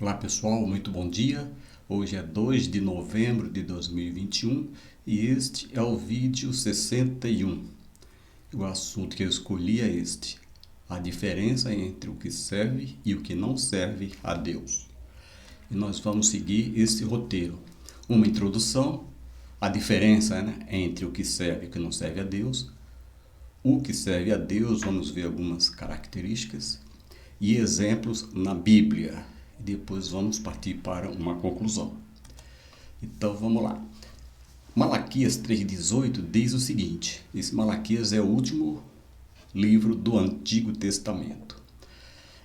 Olá pessoal, muito bom dia. Hoje é 2 de novembro de 2021 e este é o vídeo 61. O assunto que eu escolhi é este: a diferença entre o que serve e o que não serve a Deus. E nós vamos seguir esse roteiro. Uma introdução, a diferença, entre o que serve e o que não serve a Deus. O que serve a Deus, vamos ver algumas características e exemplos na Bíblia. Depois vamos partir para uma conclusão. Então vamos lá. Malaquias 3,18 diz o seguinte: esse Malaquias é o último livro do Antigo Testamento.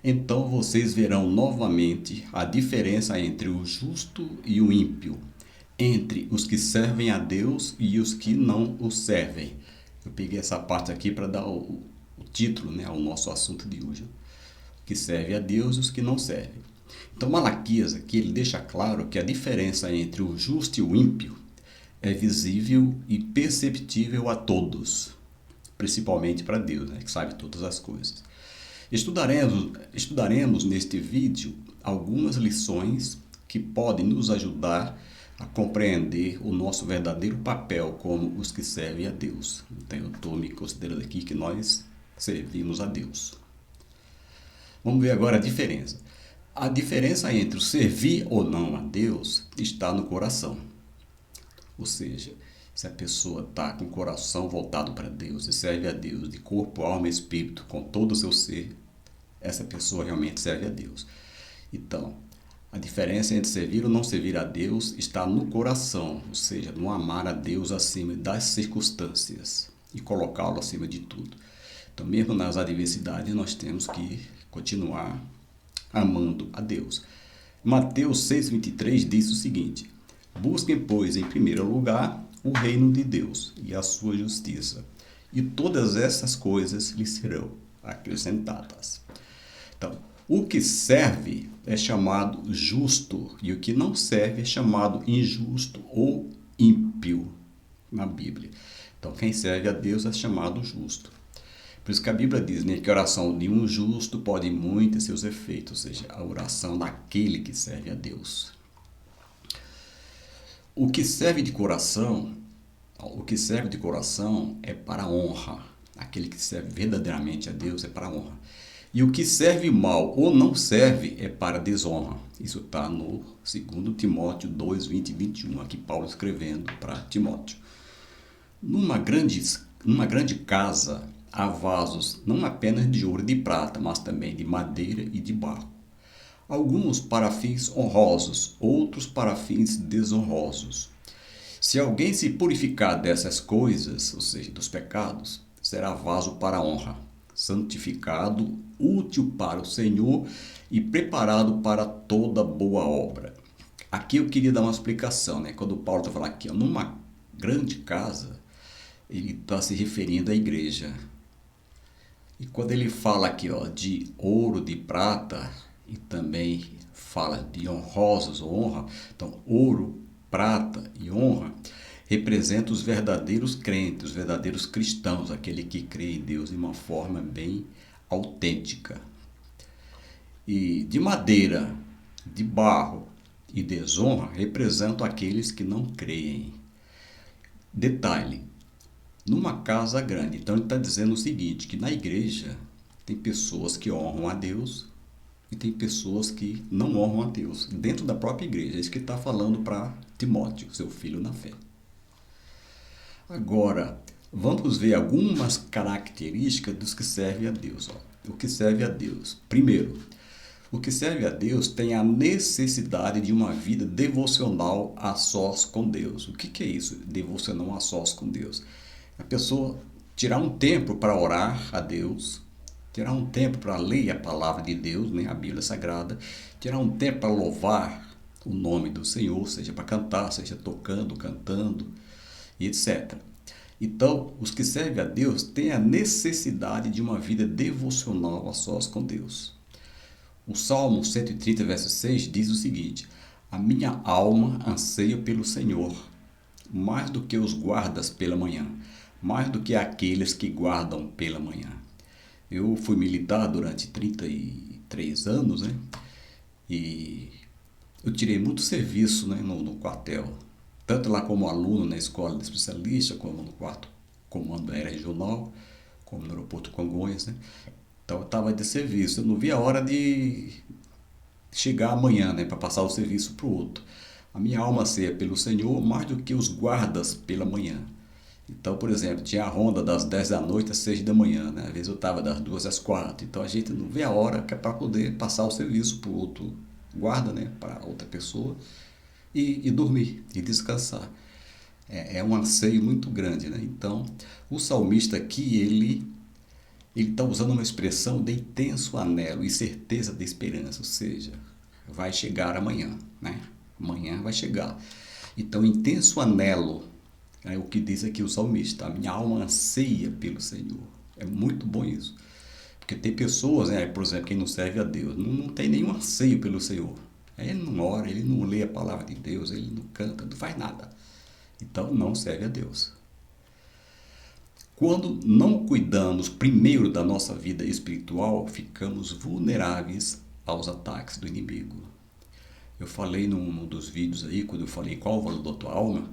Então vocês verão novamente a diferença entre o justo e o ímpio, entre os que servem a Deus e os que não o servem. Eu peguei essa parte aqui para dar o título, ao nosso assunto de hoje. O que serve a Deus e os que não servem. Então Malaquias aqui ele deixa claro que a diferença entre o justo e o ímpio é visível e perceptível a todos, principalmente para Deus, que sabe todas as coisas. Estudaremos neste vídeo algumas lições que podem nos ajudar a compreender o nosso verdadeiro papel como os que servem a Deus. Então eu estou me considerando aqui que nós servimos a Deus. Vamos ver agora a diferença. A diferença entre o servir ou não a Deus está no coração. Ou seja, se a pessoa está com o coração voltado para Deus e serve a Deus de corpo, alma e espírito, com todo o seu ser, essa pessoa realmente serve a Deus. Então, a diferença entre servir ou não servir a Deus está no coração, ou seja, no amar a Deus acima das circunstâncias e colocá-lo acima de tudo. Então, mesmo nas adversidades, nós temos que continuar amando a Deus. Mateus 6,23 diz o seguinte: busquem, pois, em primeiro lugar o reino de Deus e a sua justiça, e todas essas coisas lhes serão acrescentadas. Então, o que serve é chamado justo e o que não serve é chamado injusto ou ímpio na Bíblia. Então, quem serve a Deus é chamado justo. Por isso que a Bíblia diz que a oração de um justo pode muito ter seus efeitos, ou seja, a oração daquele que serve a Deus. O que serve de coração é para a honra. Aquele que serve verdadeiramente a Deus é para a honra. E o que serve mal ou não serve é para a desonra. Isso está no 2 Timóteo 2, 20 e 21, aqui Paulo escrevendo para Timóteo. Numa grande casa há vasos não apenas de ouro e de prata, mas também de madeira e de barro. Alguns para fins honrosos, outros para fins desonrosos. Se alguém se purificar dessas coisas, ou seja, dos pecados, será vaso para a honra, santificado, útil para o Senhor e preparado para toda boa obra. Aqui eu queria dar uma explicação, quando Paulo está falando aqui, numa grande casa, ele está se referindo à igreja. E quando ele fala aqui de ouro, de prata, e também fala de honrosos ou honra, então ouro, prata e honra representam os verdadeiros crentes, os verdadeiros cristãos, aquele que crê em Deus de uma forma bem autêntica. E de madeira, de barro e desonra representam aqueles que não creem. Detalhe: numa casa grande. Então ele está dizendo o seguinte, que na igreja tem pessoas que honram a Deus e tem pessoas que não honram a Deus, dentro da própria igreja. É isso que ele está falando para Timóteo, seu filho na fé. Agora, vamos ver algumas características dos que servem a Deus. O que serve a Deus. Primeiro, o que serve a Deus tem a necessidade de uma vida devocional a sós com Deus. O que é isso, devocional a sós com Deus? A pessoa tirar um tempo para orar a Deus, tirar um tempo para ler a palavra de Deus, a Bíblia Sagrada, tirar um tempo para louvar o nome do Senhor, seja para cantar, seja tocando, cantando, e etc. Então, os que servem a Deus têm a necessidade de uma vida devocional a sós com Deus. O Salmo 130, verso 6 diz o seguinte: a minha alma anseia pelo Senhor, mais do que os guardas pela manhã, mais do que aqueles que guardam pela manhã. Eu fui militar durante 33 anos, E eu tirei muito serviço, né, no quartel, tanto lá como aluno na escola de especialista, como no quarto comando aéreo regional, como no aeroporto Congonhas, né? Então eu estava de serviço, eu não via a hora de chegar amanhã, né, para passar o serviço para o outro. A minha alma ceia pelo Senhor mais do que os guardas pela manhã. Então, por exemplo, tinha a ronda das 10 da noite às 6 da manhã, né? Às vezes eu estava das 2 às 4. Então a gente não vê a hora que é para poder passar o serviço para o outro guarda, né? Para outra pessoa e dormir e descansar. É um anseio muito grande, né? Então, o salmista aqui, ele está usando uma expressão de intenso anelo e certeza de esperança, ou seja, vai chegar amanhã, né? Amanhã vai chegar. Então, intenso anelo é o que diz aqui o salmista. A minha alma anseia pelo Senhor. É muito bom isso. Porque tem pessoas, né, por exemplo, quem não serve a Deus, não tem nenhum anseio pelo Senhor. Ele não ora, ele não lê a palavra de Deus, ele não canta, não faz nada. Então, não serve a Deus. Quando não cuidamos primeiro da nossa vida espiritual, ficamos vulneráveis aos ataques do inimigo. Eu falei num dos vídeos aí, quando eu falei qual o valor da tua alma,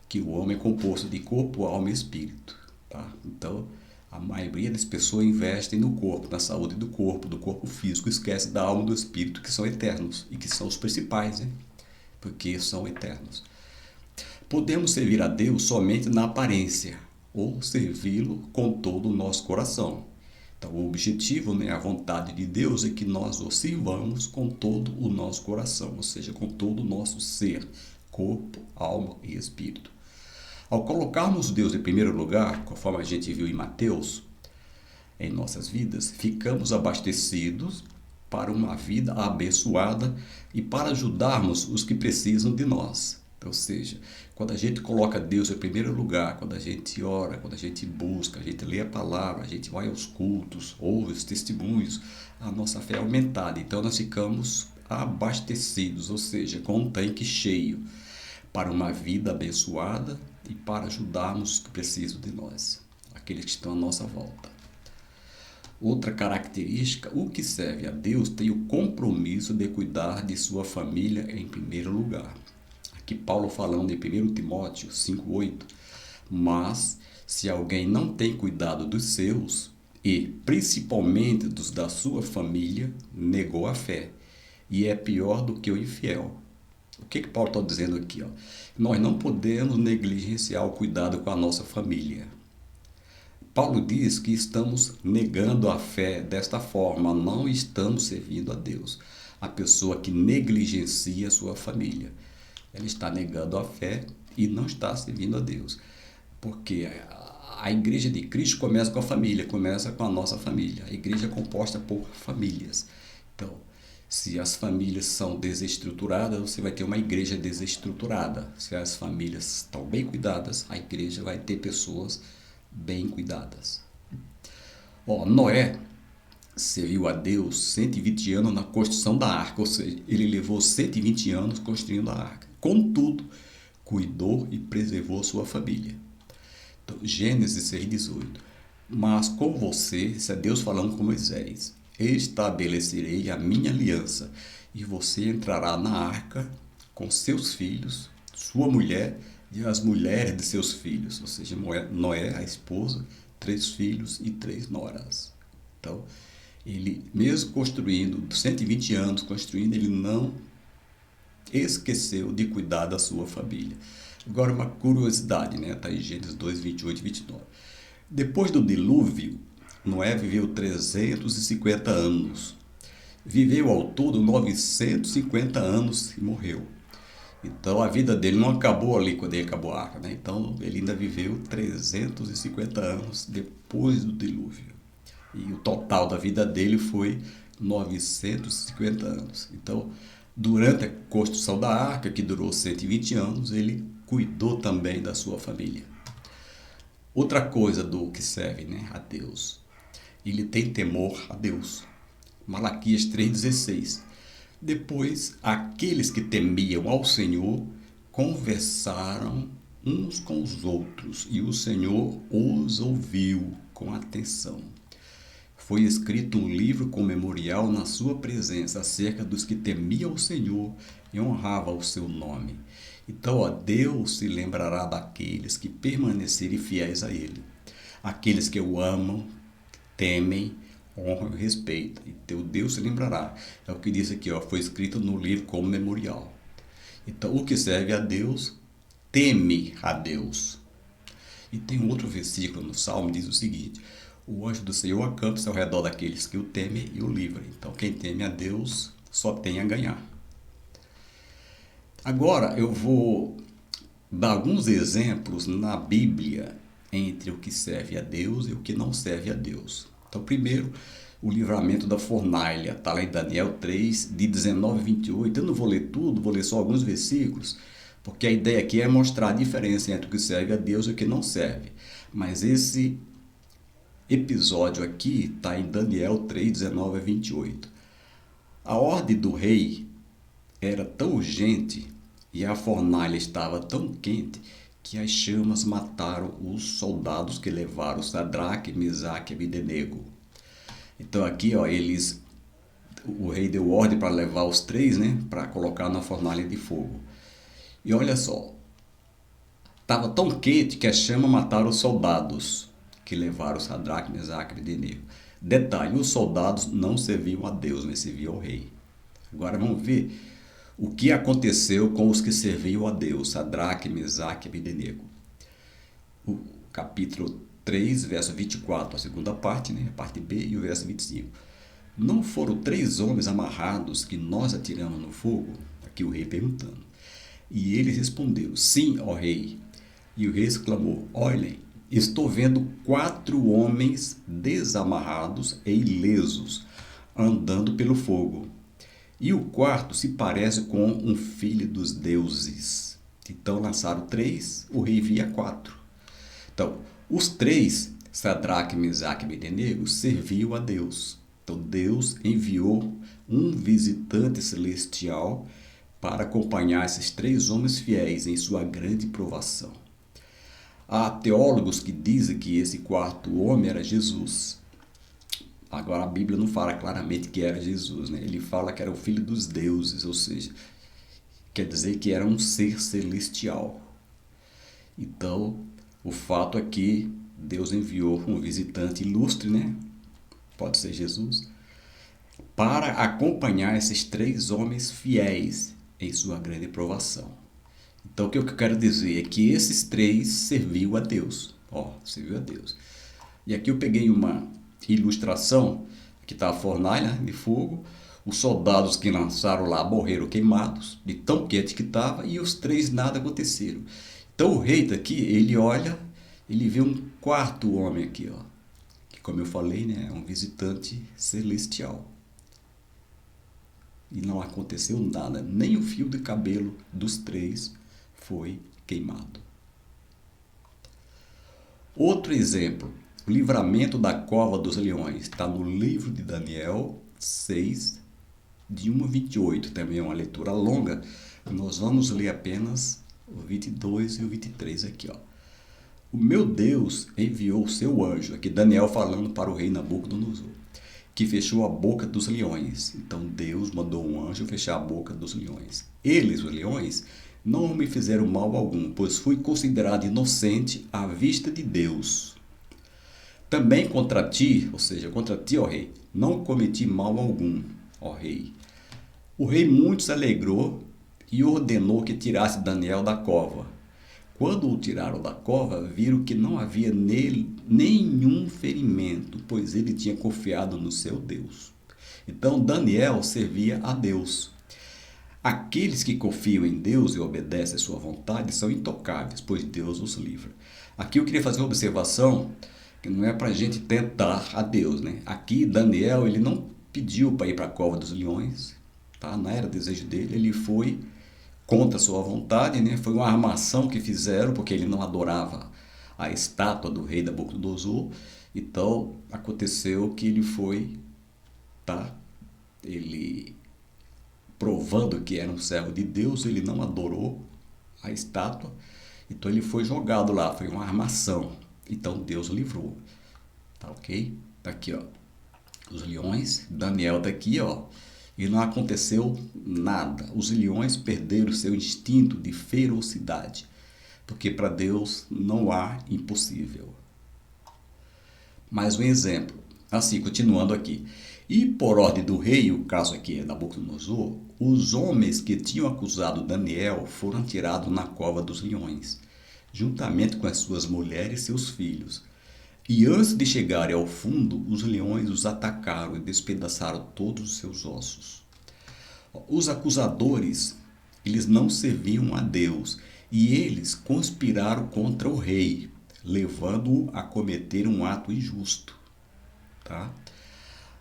que o homem é composto de corpo, alma e espírito. Tá? Então, a maioria das pessoas investem no corpo, na saúde do corpo físico, esquece da alma e do espírito, que são eternos e que são os principais, né? Porque são eternos. Podemos servir a Deus somente na aparência, ou servi-lo com todo o nosso coração. Então, o objetivo, né, a vontade de Deus é que nós o sirvamos com todo o nosso coração, ou seja, com todo o nosso ser, corpo, alma e espírito. Ao colocarmos Deus em primeiro lugar, conforme a gente viu em Mateus, em nossas vidas, ficamos abastecidos para uma vida abençoada e para ajudarmos os que precisam de nós. Ou seja, quando a gente coloca Deus em primeiro lugar, quando a gente ora, quando a gente busca, a gente lê a palavra, a gente vai aos cultos, ouve os testemunhos, a nossa fé é aumentada. Então nós ficamos abastecidos, ou seja, com um tanque cheio para uma vida abençoada e para ajudarmos os que precisam de nós, aqueles que estão à nossa volta. Outra característica, o que serve a Deus tem o compromisso de cuidar de sua família em primeiro lugar. Aqui Paulo falando em 1 Timóteo 5,8, mas se alguém não tem cuidado dos seus, e principalmente dos da sua família, negou a fé, e é pior do que o infiel. O que Paulo está dizendo aqui? Ó? Nós não podemos negligenciar o cuidado com a nossa família. Paulo diz que estamos negando a fé desta forma, não estamos servindo a Deus. A pessoa que negligencia a sua família, ela está negando a fé e não está servindo a Deus. Porque a igreja de Cristo começa com a família, começa com a nossa família. A igreja é composta por famílias. Então, se as famílias são desestruturadas, você vai ter uma igreja desestruturada. Se as famílias estão bem cuidadas, a igreja vai ter pessoas bem cuidadas. Noé serviu a Deus 120 anos na construção da arca, ou seja, ele levou 120 anos construindo a arca. Contudo, cuidou e preservou sua família. Então, Gênesis 6,18. Mas com você, isso é Deus falando com Moisés, estabelecerei a minha aliança, e você entrará na arca com seus filhos, sua mulher e as mulheres de seus filhos, ou seja, Noé, a esposa, 3 filhos e 3 noras. Então, ele, mesmo construindo, 120 anos construindo, ele não esqueceu de cuidar da sua família. Agora, uma curiosidade, né? Está em Gênesis 2, 28 e 29. Depois do dilúvio, Noé viveu 350 anos. Viveu ao todo 950 anos e morreu. Então a vida dele não acabou ali quando ele acabou a arca, né? Então ele ainda viveu 350 anos depois do dilúvio. E o total da vida dele foi 950 anos. Então, durante a construção da arca, que durou 120 anos, ele cuidou também da sua família. Outra coisa do que serve, né, a Deus, ele tem temor a Deus. Malaquias 3,16. Depois, aqueles que temiam ao Senhor conversaram uns com os outros, e o Senhor os ouviu com atenção. foi escrito um livro com memorial na sua presença acerca dos que temiam o Senhor e honravam o seu nome. Então, ó, Deus se lembrará daqueles que permanecerem fiéis a Ele. Aqueles que o amam, temem, honram e respeitam. E teu Deus se lembrará. É o que diz aqui, ó, foi escrito no livro como memorial. Então, o que serve a Deus, teme a Deus. E tem um outro versículo no Salmo que diz o seguinte: o anjo do Senhor acampa-se ao redor daqueles que o temem e o livram. Então, quem teme a Deus só tem a ganhar. Agora, eu vou dar alguns exemplos na Bíblia entre o que serve a Deus e o que não serve a Deus. Então, primeiro, o livramento da fornalha. Está lá em Daniel 3, de 19 a 28. Eu não vou ler tudo, vou ler só alguns versículos, porque a ideia aqui é mostrar a diferença entre o que serve a Deus e o que não serve. Mas esse episódio aqui está em Daniel 3, 19 a 28. A ordem do rei era tão urgente e a fornalha estava tão quente que as chamas mataram os soldados que levaram Sadraque, Mesaque e Abdenego. Então aqui, ó, o rei deu ordem para levar os três, né, para colocar na fornalha de fogo. E olha só, estava tão quente que as chamas mataram os soldados que levaram Sadraque, Mesaque e Abdenego. Detalhe, os soldados não serviam a Deus, mas serviam ao rei. Agora vamos ver o que aconteceu com os que serviam a Deus, Sadraque, Mesaque e Abdenego. O capítulo 3, verso 24, a segunda parte, né, a parte B, e o verso 25. Não foram 3 homens amarrados que nós atiramos no fogo? Aqui o rei perguntando. E eles responderam: sim, ó rei. E o rei exclamou: olhem, estou vendo 4 homens desamarrados e ilesos, andando pelo fogo. E o quarto se parece com um filho dos deuses. Então lançaram 3, o rei via 4. Então, os 3, Sadraque, Mesaque e Abdenego, serviam a Deus. Então, Deus enviou um visitante celestial para acompanhar esses 3 homens fiéis em sua grande provação. Há teólogos que dizem que esse quarto homem era Jesus. Agora, a Bíblia não fala claramente que era Jesus, né? Ele fala que era o filho dos deuses, ou seja, quer dizer que era um ser celestial. Então, o fato é que Deus enviou um visitante ilustre, né? Pode ser Jesus, para acompanhar esses 3 homens fiéis em sua grande provação. Então, o que eu quero dizer é que esses 3 serviam a Deus. Serviu a Deus. E aqui eu peguei uma ilustração, que está a fornalha de fogo, os soldados que lançaram lá morreram queimados, de tão quente que estava, e os 3 nada aconteceram. Então o rei daqui, ele olha, ele vê um quarto homem aqui, ó, que como eu falei, né, é um visitante celestial. E não aconteceu nada, nem o fio de cabelo dos 3 foi queimado. Outro exemplo, o livramento da cova dos leões, está no livro de Daniel 6, de 1 a 28, também é uma leitura longa, nós vamos ler apenas o 22 e o 23 aqui, ó. O meu Deus enviou o seu anjo, aqui Daniel falando para o rei Nabucodonosor, que fechou a boca dos leões. Então Deus mandou um anjo fechar a boca dos leões. Eles, os leões, não me fizeram mal algum, pois fui considerado inocente à vista de Deus. Também contra ti, ou seja, contra ti, ó rei, não cometi mal algum, ó rei. O rei muito se alegrou e ordenou que tirasse Daniel da cova. Quando o tiraram da cova, viram que não havia nele nenhum ferimento, pois ele tinha confiado no seu Deus. Então Daniel servia a Deus. Aqueles que confiam em Deus e obedecem à sua vontade são intocáveis, pois Deus os livra. Aqui eu queria fazer uma observação, que não é para a gente tentar a Deus, né? Aqui Daniel, ele não pediu para ir para a cova dos leões, tá? Não era desejo dele, ele foi contra a sua vontade, né? Foi uma armação que fizeram, porque ele não adorava a estátua do rei Nabucodonosor. Então, aconteceu que ele foi, tá? Ele, provando que era um servo de Deus, ele não adorou a estátua. Então, ele foi jogado lá, foi uma armação. Então, Deus livrou. Tá ok? Tá aqui, ó. Os leões, Daniel está aqui, ó, e não aconteceu nada. Os leões perderam seu instinto de ferocidade, porque para Deus não há impossível. Mais um exemplo. Assim, continuando aqui. E por ordem do rei, o caso aqui é Nabucodonosor, os homens que tinham acusado Daniel foram tirados na cova dos leões, juntamente com as suas mulheres e seus filhos. E antes de chegarem ao fundo, os leões os atacaram e despedaçaram todos os seus ossos. Os acusadores, eles não serviam a Deus e eles conspiraram contra o rei, levando-o a cometer um ato injusto. Tá?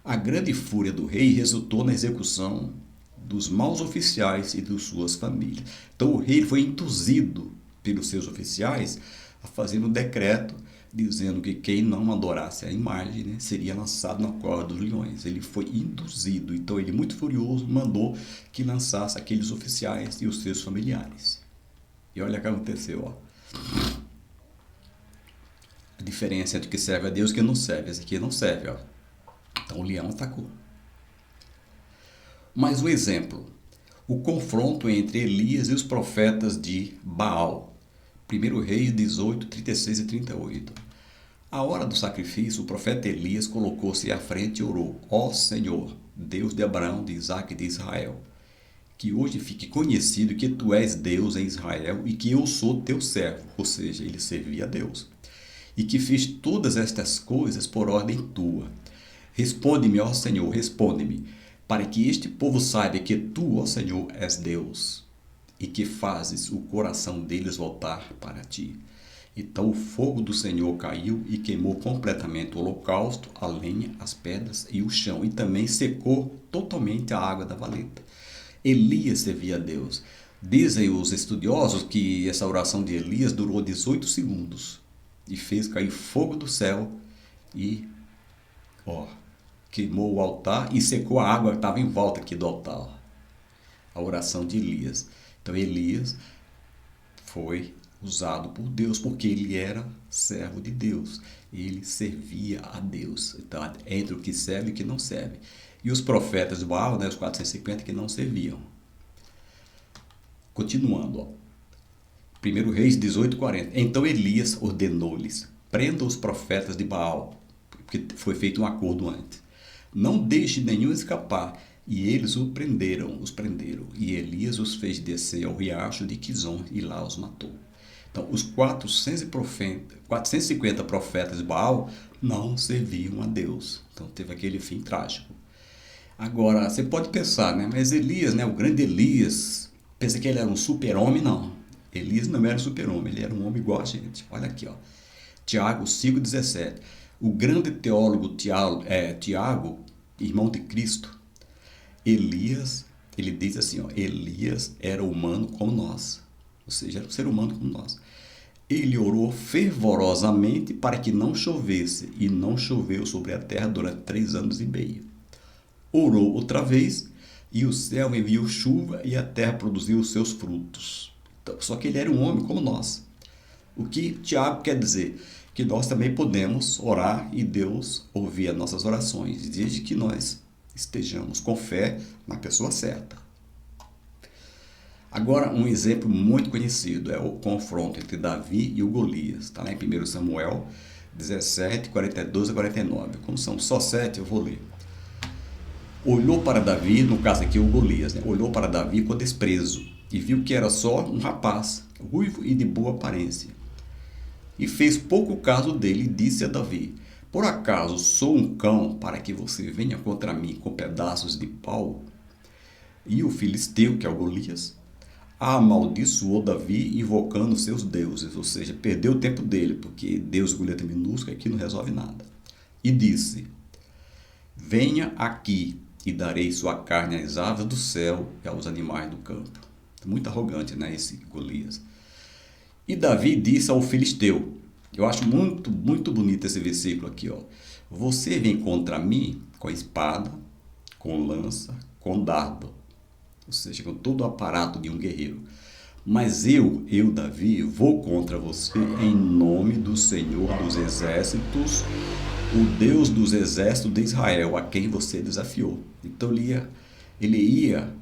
A grande fúria do rei resultou na execução dos maus oficiais e de suas famílias. Então o rei foi induzido pelos seus oficiais a fazer um decreto dizendo que quem não adorasse a imagem, né, seria lançado na cova dos leões. Ele foi induzido, então ele, muito furioso, mandou que lançasse aqueles oficiais e os seus familiares. E olha o que aconteceu, ó. A diferença entre o que serve a Deus e o que não serve. Esse aqui não serve, ó. Então o leão atacou. Mais um exemplo. O confronto entre Elias e os profetas de Baal. 1 Reis 18, 36 e 38. À hora do sacrifício, o profeta Elias colocou-se à frente e orou: Ó Senhor, Deus de Abraão, de Isaque e de Israel, que hoje fique conhecido que tu és Deus em Israel e que eu sou teu servo. Ou seja, ele servia a Deus. E que fiz todas estas coisas por ordem tua. Responde-me, ó Senhor, responde-me, para que este povo saiba que tu, ó Senhor, és Deus, e que fazes o coração deles voltar para ti. Então o fogo do Senhor caiu e queimou completamente o holocausto, a lenha, as pedras e o chão, e também secou totalmente a água da valeta. Elias servia a Deus. Dizem os estudiosos que essa oração de Elias durou 18 segundos e fez cair fogo do céu e queimou o altar e secou a água que estava em volta aqui do altar. A oração de Elias. Então Elias foi usado por Deus porque ele era servo de Deus. Ele servia a Deus. Então, entre o que serve e o que não serve. E os profetas de Baal, né, os 450 que não serviam. Continuando, ó. 1 Reis 18, 40. Então Elias ordenou-lhes: prendam os profetas de Baal, porque foi feito um acordo antes. Não deixe nenhum escapar. E eles os prenderam. E Elias os fez descer ao riacho de Quizon e lá os matou. Então, os 450 profetas de Baal não serviam a Deus. Então, teve aquele fim trágico. Agora, você pode pensar, né? Mas Elias, né? O grande Elias, pensa que ele era um super-homem? Não. Elias não era um super-homem, ele era um homem igual a gente. Olha aqui, ó. Tiago 5,17. O grande teólogo Tiago, irmão de Cristo, Elias, ele diz assim, ó, Elias era humano como nós, ou seja, era um ser humano como nós. Ele orou fervorosamente para que não chovesse, e não choveu sobre a terra durante 3 anos e meio. Orou outra vez, e o céu enviou chuva, e a terra produziu os seus frutos. Então, só que ele era um homem como nós. O que Tiago quer dizer? Que nós também podemos orar e Deus ouvir as nossas orações, desde que nós estejamos com fé na pessoa certa. Agora, um exemplo muito conhecido é o confronto entre Davi e o Golias. Está lá em 1 Samuel 17, 42 a 49. Como são só 7, eu vou ler. Olhou para Davi, no caso aqui o Golias, né? Olhou para Davi com desprezo e viu que era só um rapaz, ruivo e de boa aparência. E fez pouco caso dele e disse a Davi: por acaso sou um cão para que você venha contra mim com pedaços de pau? E o filisteu, que é o Golias, amaldiçoou Davi invocando seus deuses, ou seja, perdeu o tempo dele, porque Deus com letra minúscula aqui não resolve nada. E disse: venha aqui e darei sua carne às aves do céu e aos animais do campo. Muito arrogante, né, esse Golias. E Davi disse ao filisteu, eu acho muito, muito bonito esse versículo aqui, ó. Você vem contra mim com espada, com lança, com dardo, ou seja, com todo o aparato de um guerreiro. Mas eu, Davi, vou contra você em nome do Senhor dos Exércitos, o Deus dos exércitos de Israel, a quem você desafiou. Então ele ia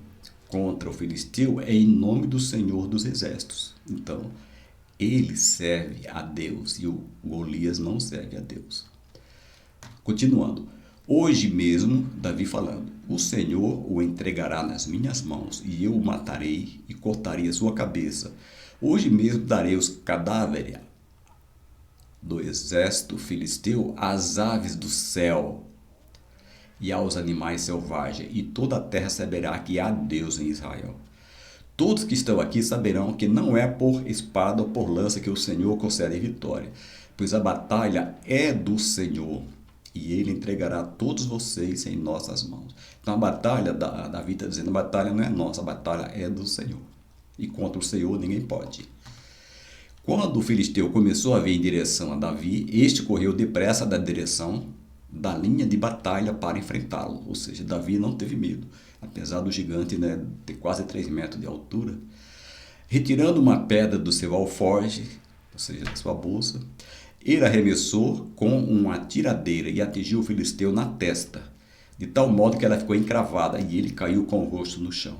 contra o filisteu em nome do Senhor dos Exércitos. Então, ele serve a Deus e o Golias não serve a Deus. Continuando. Hoje mesmo, Davi falando, o Senhor o entregará nas minhas mãos, e eu o matarei e cortarei a sua cabeça. Hoje mesmo darei os cadáveres do exército filisteu às aves do céu e aos animais selvagens, e toda a terra saberá que há Deus em Israel. Todos que estão aqui saberão que não é por espada ou por lança que o Senhor concede vitória, pois a batalha é do Senhor, e ele entregará todos vocês em nossas mãos. Então a batalha, Davi está dizendo, a batalha não é nossa, a batalha é do Senhor. E contra o Senhor ninguém pode. Quando o filisteu começou a vir em direção a Davi, este correu depressa da direção da linha de batalha para enfrentá-lo. Ou seja, Davi não teve medo, apesar do gigante, né, ter quase 3 metros de altura. Retirando uma pedra do seu alforje, ou seja, da sua bolsa, ele arremessou com uma tiradeira e atingiu o filisteu na testa, de tal modo que ela ficou encravada e ele caiu com o rosto no chão.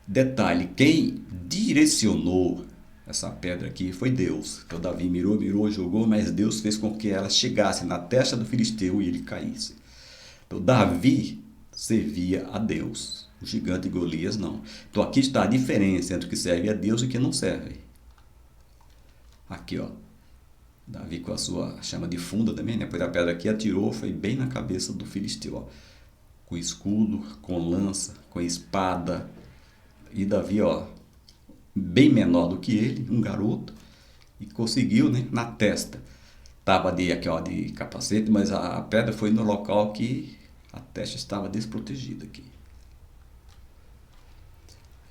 Detalhe, quem direcionou essa pedra aqui foi Deus. Então Davi mirou, jogou, mas Deus fez com que ela chegasse na testa do filisteu e ele caísse. Então Davi servia a Deus, o gigante Golias não. Então aqui está a diferença entre o que serve a Deus e o que não serve. Aqui, ó. Davi com a sua chama de funda também, né? Pois a pedra aqui atirou, foi bem na cabeça do filisteu, ó. Com escudo, com lança, com espada. E Davi, ó, bem menor do que ele, um garoto, e conseguiu, né, na testa. Estava aqui, ó, de capacete, mas a pedra foi no local que a testa estava desprotegida aqui.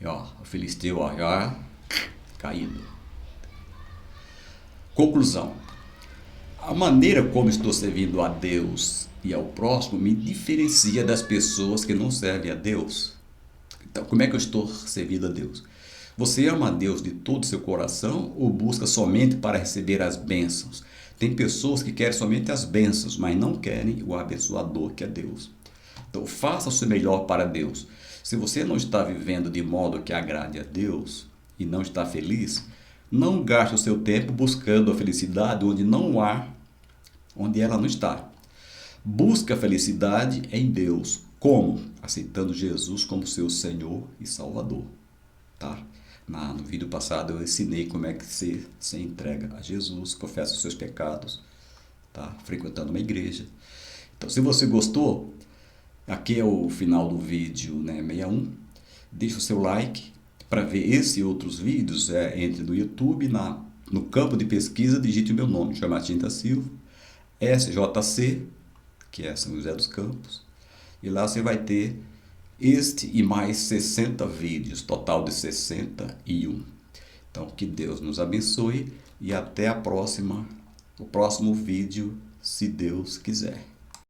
E ó, o filisteu, ó, já caído. Conclusão. A maneira como estou servindo a Deus e ao próximo me diferencia das pessoas que não servem a Deus. Então, como é que eu estou servindo a Deus? Você ama a Deus de todo o seu coração ou busca somente para receber as bênçãos? Tem pessoas que querem somente as bênçãos, mas não querem o abençoador que é Deus. Então, faça o seu melhor para Deus. Se você não está vivendo de modo que agrade a Deus e não está feliz, não gaste o seu tempo buscando a felicidade onde não há, onde ela não está. Busque a felicidade em Deus. Como? Aceitando Jesus como seu Senhor e Salvador. Tá? No vídeo passado eu ensinei como é que você se entrega a Jesus, confessa os seus pecados, tá? Frequentando uma igreja. Então, se você gostou, aqui é o final do vídeo, né, 61. Deixa o seu like. Para ver esse e outros vídeos, entre no YouTube, no campo de pesquisa, digite o meu nome, João Martins da Silva, SJC, que é São José dos Campos, e lá você vai ter este e mais 60 vídeos, total de 61. Então, que Deus nos abençoe e até o próximo vídeo, se Deus quiser.